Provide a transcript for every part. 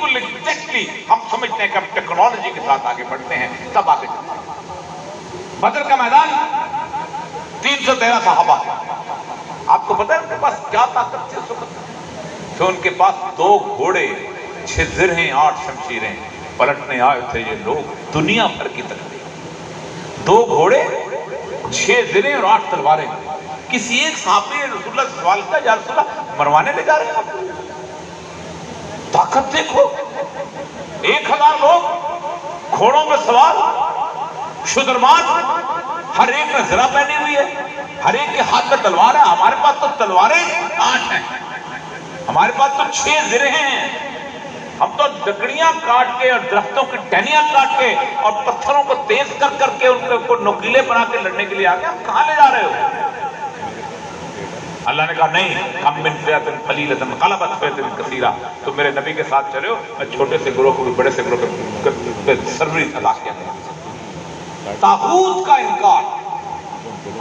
بالکل ایگزیکٹلی ہم سمجھتے ہیں کہ ہم ٹیکنالوجی کے ساتھ آگے بڑھتے ہیں، تب آگے چلتے ہیں۔ بدر کا میدان 313 صحابہ، آپ کو پتہ ہے ان کے پاس کیا طاقت تھی اس وقت؟ تو ان کے پاس 2 گھوڑے، 6 زرہیں، 8 شمشیریں، پلٹنے آئے تھے یہ لوگ دنیا بھر کی تکلیف۔ 2 گھوڑے، 6 زرہیں اور 8 تلواریں۔ کسی ایک صحابی نے رسول اللہ سے سوال کیا، یا رسول اللہ مروانے لے جا رہے ہیں آپ؟ طاقت دیکھو، 1000 لوگ گھوڑوں میں سوار، شترمان، ہر ایک نے زرہ پہنی ہوئی ہے، ہر ایک کے ہاتھ میں تلوار ہے۔ ہمارے پاس تو تلواریں 8 ہیں، ہمارے پاس تو 6 زرہیں ہیں، ہم تو لکڑیاں کاٹ کے اور درختوں کی ٹہنیاں کاٹ کے اور پتھروں کو تیز کر کر کے ان کو نوکیلے بنا کے لڑنے کے لیے آگے، ہم کہاں لے جا رہے ہو؟ اللہ نے کہا نہیں، کم من فئۃ قلیلۃ غلبت فئۃ کثیرہ، تم میرے نبی کے ساتھ چلے ہو، میں چھوٹے سے گروہ کو بھی بڑے سے گروہ پہ سروری ادا کیا کروں۔ طاغوت کا انکار،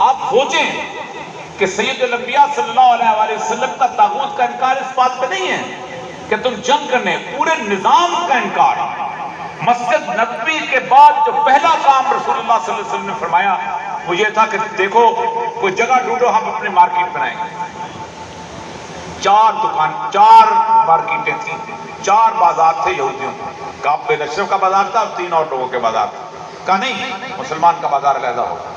آپ سوچیں کہ سید الانبیاء صلی اللہ علیہ وآلہ وسلم کا طاغوت کا انکار اس بات پہ نہیں ہے کہ تم جنگ کرنے، پورے نظام کا انکار۔ مسجد نبوی کے بعد جو پہلا کام رسول اللہ صلی اللہ علیہ وسلم نے فرمایا وہ یہ تھا کہ دیکھو کوئی جگہ ڈھونڈو، ہم اپنے مارکیٹ بنائیں گے۔ 4 مارکیٹیں تھیں، 4 بازار تھے یہودیوں کے۔ کعب بن اشرف کا بازار تھا اور 3 اور لوگوں کے بازار تھے۔ کہا نہیں، مسلمان کا بازار علیحدہ ہوگا۔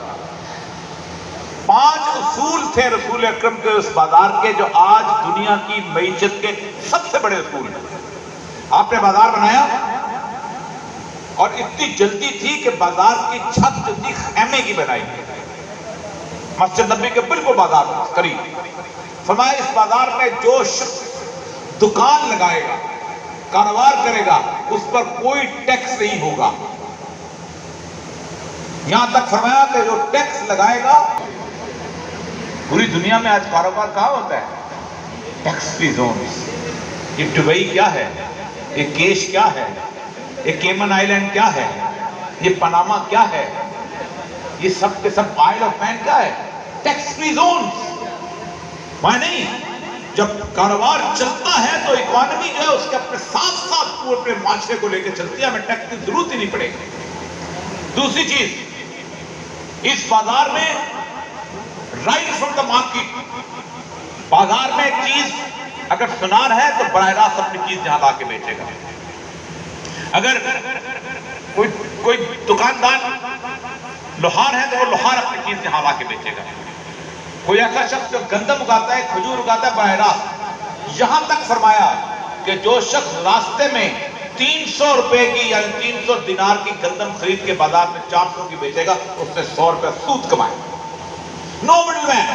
5 اصول تھے رسول اکرم کے اس بازار کے، جو آج دنیا کی معیشت کے سب سے بڑے اصول ہیں۔ آپ نے بازار بنایا اور اتنی جلدی تھی کہ بازار کی چھت جو تھی خیمے کی بنائی، مسجد نبی کے بالکل بازار قریب۔ فرمایا اس بازار میں جو شخص دکان لگائے گا، کاروبار کرے گا، اس پر کوئی ٹیکس نہیں ہوگا۔ یہاں تک فرمایا کہ جو ٹیکس لگائے گا، پوری دنیا میں آج کاروبار کہاں ہوتا ہے؟ Tax free zones. یہ دبئی کیا ہے، یہ کیش کیا ہے، یہ کیمن آئی لینڈ کیا ہے، یہ پاناما کیا ہے، یہ سب کے سب آئل آف مین کیا ہے؟ Tax free zones. وہاں نہیں، جب کاروبار چلتا ہے تو اکانومی جو ہے اس کے اپنے ساتھ ساتھ پورے اپنے معاشرے کو لے کے چلتی ہے، ہمیں ٹیکس کی ضرورت ہی نہیں پڑے گی۔ دوسری چیز، اس بازار میں رائٹ فرام دا مارکیٹ، بازار میں ایک چیز اگر سنار ہے تو براہ راست اپنی چیز یہاں لا کے بیچے گا۔ اگر کوئی دکاندار لوہار ہے تو وہ لوہار اپنی چیز یہاں لا کے بیچے گا۔ کوئی ایسا شخص جو گندم اگاتا ہے، کھجور اگاتا ہے، براہ راست یہاں تک فرمایا کہ جو شخص راستے میں 300 روپے کی یا 300 دینار کی گندم خرید کے بازار میں 400 کی بیچے گا، اس سے 100 روپے سود کمائے گا۔ No middle man,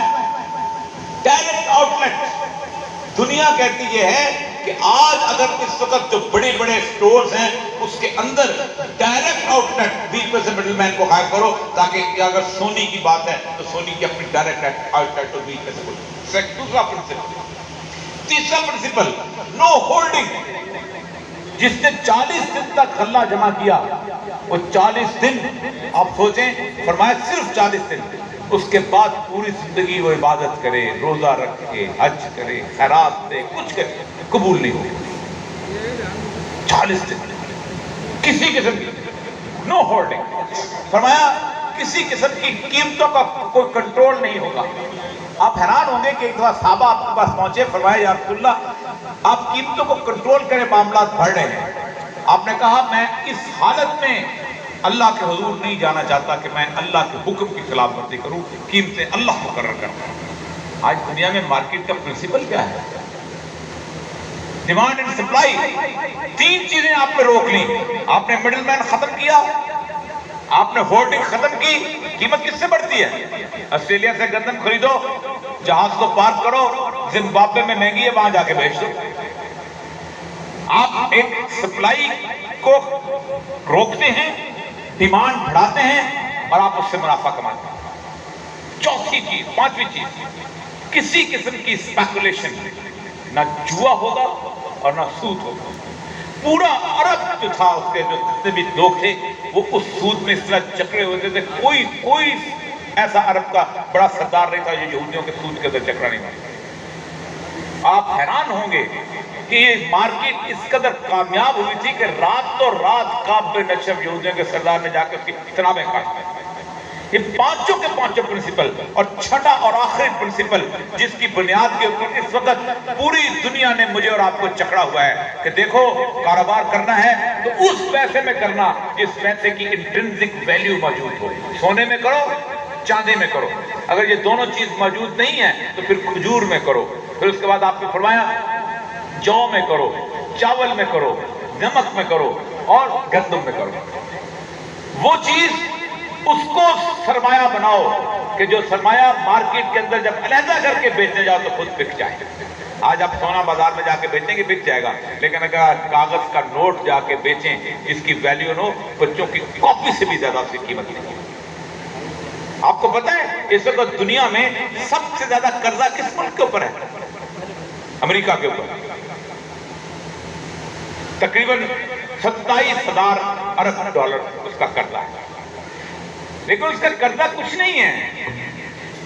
direct outlet. دنیا کہتی یہ ہے کہ آج اگر اس وقت جو بڑے بڑے سٹورز ہیں اس کے اندر ڈائریکٹ آؤٹ لیٹ، بیچ میں سے مڈل مین کو غائب کرو، تاکہ اگر سونی کی بات ہے تو سونی کی اپنی ڈائریکٹ آؤٹ لیٹ، بیچ میں سے کوئی۔ دوسرا پرنسپل۔ تیسرا پرنسپل، نو ہولڈنگ۔ جس نے 40 دن تک غلہ جمع کیا، وہ 40 دن آپ سوچیں، فرمایا صرف 40 دن، اس کے بعد پوری زندگی وہ عبادت کرے، روزہ رکھے، حج کرے، خیرات دے، کچھ کرے، قبول نہیں ہوگی۔ 40 دن کسی قسم کی نو ہولڈنگ۔ فرمایا کسی قسم کی قیمتوں کا کوئی کنٹرول نہیں ہوگا۔ آپ حیران ہوں گے کہ ایک دفعہ صحابہ آپ کے پاس پہنچے، فرمایا یا رسول اللہ آپ قیمتوں کو کنٹرول کریں، معاملات بڑھ رہے ہیں۔ آپ نے کہا میں اس حالت میں اللہ کے حضور نہیں جانا چاہتا کہ میں اللہ کے حکم کی خلاف ورزی کروں، قیمتیں اللہ مقرر کرتا ہے۔ آج دنیا میں مارکیٹ کا پرنسپل کیا ہے؟ Demand and supply. 3 چیزیں آپ نے روک لیں۔ آپ نے مڈل مین ختم کیا، آپ نے ہولڈنگ ختم کی۔ قیمت کس سے بڑھتی ہے؟ آسٹریلیا سے گندم خریدو، جہاز کو پارک کرو، زمبابوے میں مہنگی ہے، وہاں جا کے بیچ دو۔ آپ ایک سپلائی کو روکتے ہیں، ڈیمانڈ بڑھاتے ہیں اور آپ اس سے منافع کماتے ہیں۔ چوتھی چیز، 5ویں چیز، کسی قسم کی اسپیکولیشن، نہ جوا ہوگا اور نہ سود ہوگا۔ پورا عرب جو تھا اس کے جو جتنے بھی لوگ تھے وہ اس سود میں اس طرح چکرے ہوتے تھے، کوئی ایسا عرب کا بڑا سردار نہیں تھا جو یہودیوں کے سود کے اندر چکرا نہیں مارتا۔ آپ حیران ہوں گے کہ یہ مارکیٹ اس قدر کامیاب ہوئی تھی کہ رات تو رات کعب بن اشرف یہودیوں کے سردار نے جا کے اس کی تنابیں کاٹی. یہ پانچوں کے پانچوں پرنسپل اور چھٹا اور آخری پرنسپل جس کی بنیاد کے اوپر اس وقت پوری دنیا نے مجھے اور آپ کو چکڑا ہوا ہے کہ دیکھو کاروبار کرنا ہے تو اس پیسے میں کرنا جس پیسے کی انٹرنسک ویلیو موجود ہو. سونے میں کرو, چاندی میں کرو. اگر یہ دونوں چیز موجود نہیں ہے تو پھر کھجور میں کرو. پھر اس کے بعد آپ نے فرمایا جو میں کرو, چاول میں کرو, نمک میں کرو اور گندم میں کرو. وہ چیز اس کو سرمایہ بناؤ کہ جو سرمایہ مارکیٹ کے اندر جب علیحدہ کر کے بیچنے جاؤ تو خود بک جائے. آج آپ سونا بازار میں جا کے بیچیں گے بک جائے گا, لیکن اگر کاغذ کا نوٹ جا کے بیچیں جس کی ویلیو نو بچوں کی کاپی سے بھی زیادہ اس کی قیمت نہیں. آپ کو پتا ہے اس وقت دنیا میں سب سے زیادہ قرضہ کس ملک کے اوپر ہے؟ امریکہ کے اوپر. تقریباً 27,000 ارب ڈالر اس کا قرضہ ہے. لیکن اس کا قرضہ کچھ نہیں ہے.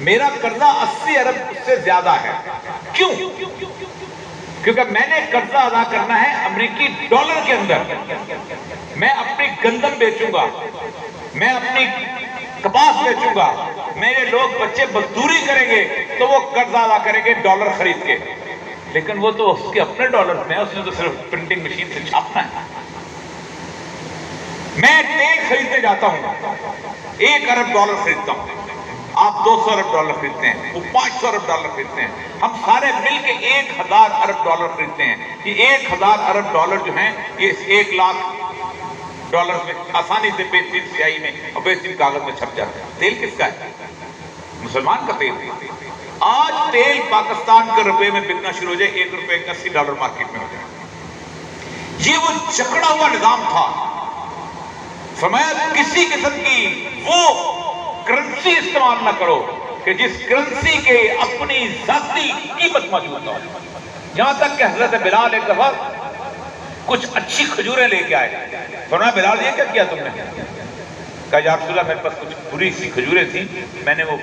میرا قرضہ 80 ارب اس سے زیادہ ہے. کیوں؟ کیونکہ میں نے قرضہ ادا کرنا ہے امریکی ڈالر کے اندر. میں اپنی گندم بیچوں گا, میں اپنی کپاس بیچوں گا, میرے لوگ بچے مزدوری کریں گے تو وہ قرضہ ادا کریں گے ڈالر خرید کے. لیکن وہ تو اس کے اپنے ڈالر میں, اس نے تو صرف پرنٹنگ مشین سے چھاپنا ہے. میں تیل خریدنے جاتا ہوں, 1 ارب ڈالر خریدتا ہوں, آپ 200 ارب ڈالر خریدتے ہیں, وہ 500 ارب ڈالر خریدتے ہیں, ہم سارے مل کے 1,000 ارب ڈالر خریدتے ہیں. یہ 1,000 ارب ڈالر جو ہیں یہ 1 لاکھ ڈالر میں آسانی سے بہترین سیاہی میں اور بہترین کاغذ میں چھپ جاتا ہے. تیل کس کا ہے؟ مسلمان کا تیل. آج تیل پاکستان کے روپے میں بکنا شروع ہو جائے, 1 روپے کا 80 ڈالر مارکیٹ میں ہو جائے. یہ وہ جکڑا ہوا نظام تھا. فرمایا کسی قسم کی وہ کرنسی استعمال نہ کرو کہ جس کرنسی کے اپنی ذاتی قیمت موجود نہ ہو. یہاں تک کہ حضرت بلال ایک دفعہ کچھ اچھی کھجوریں لے کے آئے. فرمایا بلال یہ کیا کیا تم نے؟ کہا یا رسول اللہ میرے پاس کچھ بری سی کھجوریں تھیں, میں نے وہ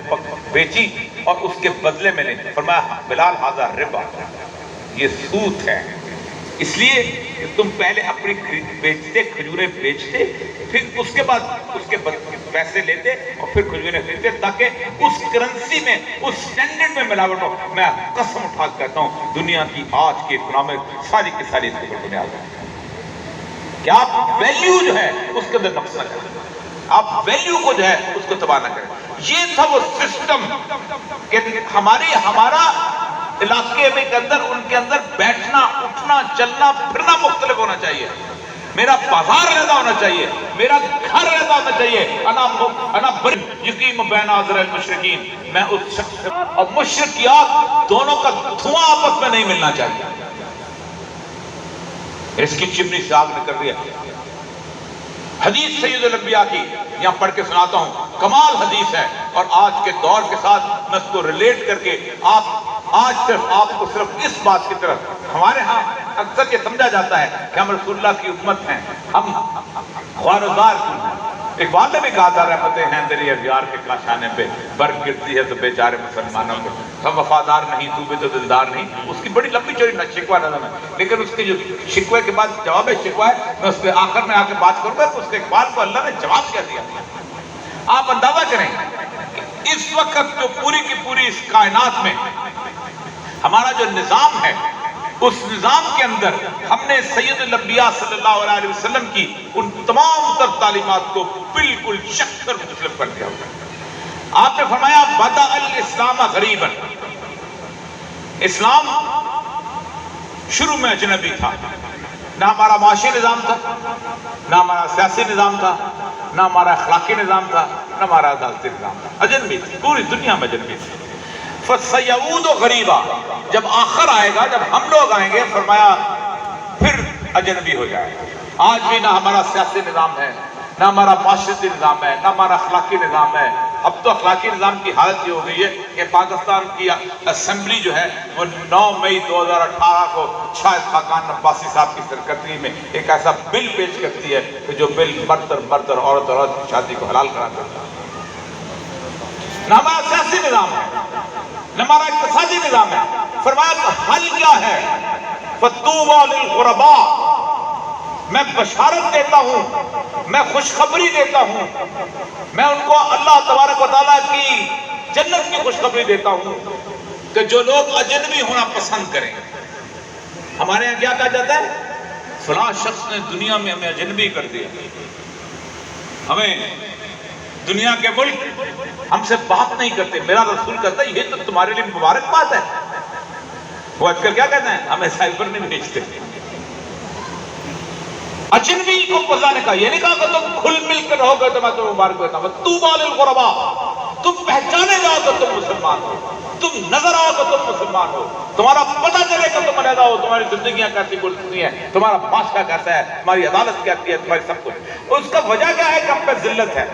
بیچی اور اس کے بدلے میں نے. فرمایا بلال ھذا ربا, یہ سود ہے. اس لیے کہ تم پہلے اپنی بیچتے کھجوریں بیچتے, پھر اس کے بعد اس کے پیسے لیتے اور پھر کھجوریں خریدتے تاکہ اس کرنسی میں اس سٹینڈرڈ میں ملاوٹ ہو. میں قسم اٹھا کے کہتا ہوں دنیا کی آج کی اکنامک ساری کی ساری اس کے اوپر بنیاد ہے کہ آپ ویلیو جو ہے اس کے اندر نقص نہ کریں, آپ ویلیو کو جو ہے اس کو تباہ نہ کریں. یہ تھا وہ سسٹم کہ ہمارا علاقے میں کے اندر ان کے اندر بیٹھنا اٹھنا چلنا پھرنا مختلف ہونا چاہیے. میرا بازار علیحدہ ہونا چاہیے, میرا گھر علیحدہ ہونا چاہیے. انا یقیم بین اظہر المشرکین, میں اس شخص اور مشرکیات دونوں کا دھواں آپس میں نہیں ملنا چاہیے. اس کی چمنی سے آگ نکل رہی ہے. حدیث سید الانبیاء کی یہاں پڑھ کے سناتا ہوں, کمال حدیث ہے اور آج کے دور کے ساتھ میں اس کو ریلیٹ کر کے آج صرف آپ کو صرف اس بات کی طرف, ہمارے ہاں اکثر یہ سمجھا جاتا ہے کہ ہم رسول اللہ کی امت ہیں, ہم خوانودار ہیں. اقبال نے بھی کہا تھا رحمت ہیں دری اغیار کے کاشانے پہ برق گرتی ہے تو بیچارے مسلمانوں کو, ہم وفادار نہیں تو بھی تو دلدار نہیں. اس کی بڑی لمبی چوڑی شکوہ نظم ہے, لیکن اس کے جو شکوے کے بعد جواب شکوہ ہے میں اس پہ آخر میں آ کے بات کروں گا. اس کے اقبال کو اللہ نے جواب کیا دیا. آپ اندازہ کریں اس وقت جو پوری کی پوری اس کائنات میں ہمارا جو نظام ہے, اس نظام کے اندر ہم نے سید الانبیاء صلی اللہ علیہ وسلم کی ان تمام تر تعلیمات کو بالکل شک کر مسلم کر دیا. آپ نے فرمایا بدأ الاسلام غریبا, اسلام شروع میں اجنبی تھا. نہ ہمارا معاشی نظام تھا, نہ ہمارا سیاسی نظام تھا, نہ ہمارا اخلاقی نظام تھا, نہ ہمارا عدالتی نظام تھا. اجنبی تھی, پوری دنیا میں اجنبی تھی. فَسَيَعُودُ غَرِيبًا, جب آخر آئے گا, جب ہم لوگ آئیں گے, فرمایا پھر اجنبی ہو جائے گا. آج بھی نہ ہمارا سیاسی نظام ہے, نہ ہمارا معاشرتی نظام ہے, نہ ہمارا اخلاقی نظام ہے. اب تو اخلاقی نظام کی حالت یہ ہو گئی ہے کہ پاکستان کی اسمبلی جو ہے وہ 9 مئی 2018 کو شاہد خاقان عباسی صاحب کی سرکردگی میں ایک ایسا بل پیش کرتی ہے کہ جو بل مرد اور عورت کی شادی کو حلال کراتا ہے. نہ ہمارا سیاسی نظام ہے, ہمارا اقتصادی نظام ہے. فرمایا کہ حل کیا ہے؟ فَطُوبَى لِلْغُرَبَاءِ، میں بشارت دیتا ہوں، میں خوشخبری دیتا ہوں، میں ان کو اللہ تبارک و تعالیٰ کی جنت کی خوشخبری دیتا ہوں کہ جو لوگ اجنبی ہونا پسند کریں. ہمارے یہاں کیا کہا جاتا ہے؟ فلاں شخص نے دنیا میں ہمیں اجنبی کر دیا، ہمیں دنیا کے ملک ہم سے بات نہیں کرتے. میرا رسول کہتا ہے یہ تو تمہارے لیے مبارک بات ہے. وہ آج کل کیا کہتے ہیں؟ ہمیں سائبر نہیں بھیجتے. اجنبی کو پہچانے کا یہ نہیں کہا کہ تم کھل مل کر رہو گے تو میں تمہیں مبارک دیتا ہوں. طوبیٰ للغرباء، تم پہچانے جاؤ تو تم مسلمان ہو، تم نظر آؤ تو تم مسلمان ہو، تمہارا پتہ چلے کہ تم علیحدہ ہو، تمہاری زندگیاں کیسی گزرتی ہیں، تمہارا بادشاہ کیسا ہے، تمہاری عدالت کیسی ہے، تمہاری سب کچھ. اس کا وجہ کیا ہے کہ ہم پہ ذلت ہے.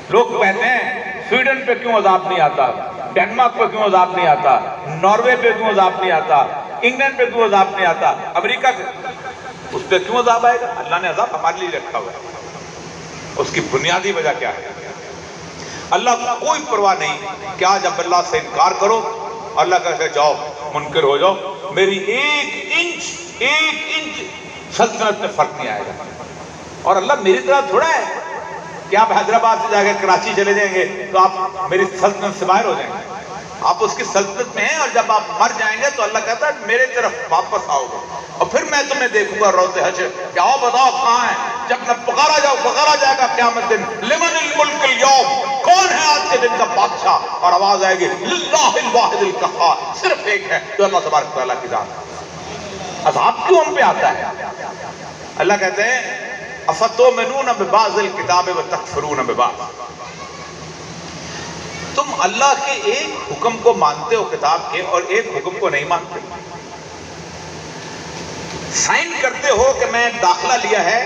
لوگ کہتے ہیں سویڈن پہ کیوں عذاب نہیں آتا، ڈنمارک پہ کیوں عذاب نہیں آتا، ناروے پہ کیوں عذاب نہیں آتا، انگلینڈ پہ کیوں عذاب نہیں آتا، امریکہ اس پہ کیوں عذاب آئے گا؟ اللہ نے عذاب ہمارے لیے رکھا ہوا ہے. اس کی بنیادی وجہ کیا ہے؟ اللہ کو کوئی پرواہ نہیں کہ آج اب اللہ سے انکار کرو، اللہ کہتے ہیں جاؤ منکر ہو جاؤ، میری ایک انچ سلطنت میں فرق نہیں آئے گا. اور اللہ میری طرح تھوڑا ہے کہ آپ حیدرآباد سے جا کے کراچی چلے جائیں گے تو آپ میری سلطنت سے باہر ہو جائیں گے. آپ اس کی سلطنت میں ہیں، اور جب آپ مر جائیں گے تو اللہ کہتا ہے میرے طرف واپس آؤ گے اور پھر میں تمہیں دیکھوں گا روز حشر کہ آؤ بتاؤ کہاں ہے. جب میں پکارا جائے گا قیامت دن، لمن الملک اليوم، کون ہے آج کے دن کا بادشاہ؟ اور آواز آئے گی للہ الواحد القہار، صرف ایک ہے جو اللہ تبارک و تعالیٰ کی ذات ہے. عذاب کیوں ہم پہ آتا ہے؟ اللہ کہتے ہیں افتؤمنون ببعض الکتاب وتکفرون ببعض، تم اللہ کے ایک حکم کو مانتے ہو کتاب کے اور ایک حکم کو نہیں مانتے. سائن کرتے ہو کہ میں داخلہ لیا ہے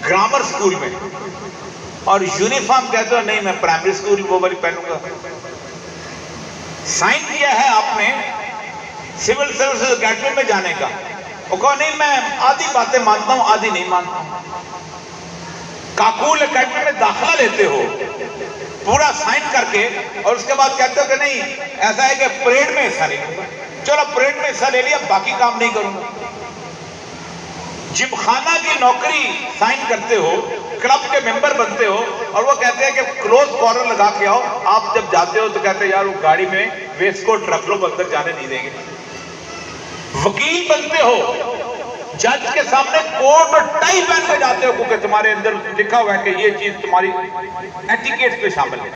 گرامر سکول میں، اور یونیفارم کہتے ہو نہیں میں پرائمری سکول وہ والی پہنوں گا. سائن کیا ہے آپ نے سول سروسز اکیڈمی میں جانے کا، وہ کہو نہیں میں آدھی باتیں مانتا ہوں آدھی نہیں مانتا ہوں. کاکول اکیڈمی میں داخلہ لیتے ہو پورا سائن کر کے، اور اس کے بعد کہتے ہو کہ نہیں ایسا ہے کہ پریڈ میں حصہ نہیں لوں گا. چلو پریڈ میں حصہ لے لیا، باقی کام نہیں کروں گا. جم خانہ کی نوکری سائن کرتے ہو، کلب کے ممبر بنتے ہو، اور وہ کہتے ہیں کہ کلوز کارنر لگا کے آؤ. آپ جب جاتے ہو تو کہتے ہیں یار وہ گاڑی میں ویسٹ کوٹ رکھ لو، اندر جانے نہیں دیں گے. وکیل بنتے ہو، جج کے سامنے کوٹ اور ٹائی پہن کے جاتے ہو کیونکہ تمہارے اندر لکھا ہوا ہے کہ یہ چیز تمہاری ایٹیکیٹ پہ شامل ہے.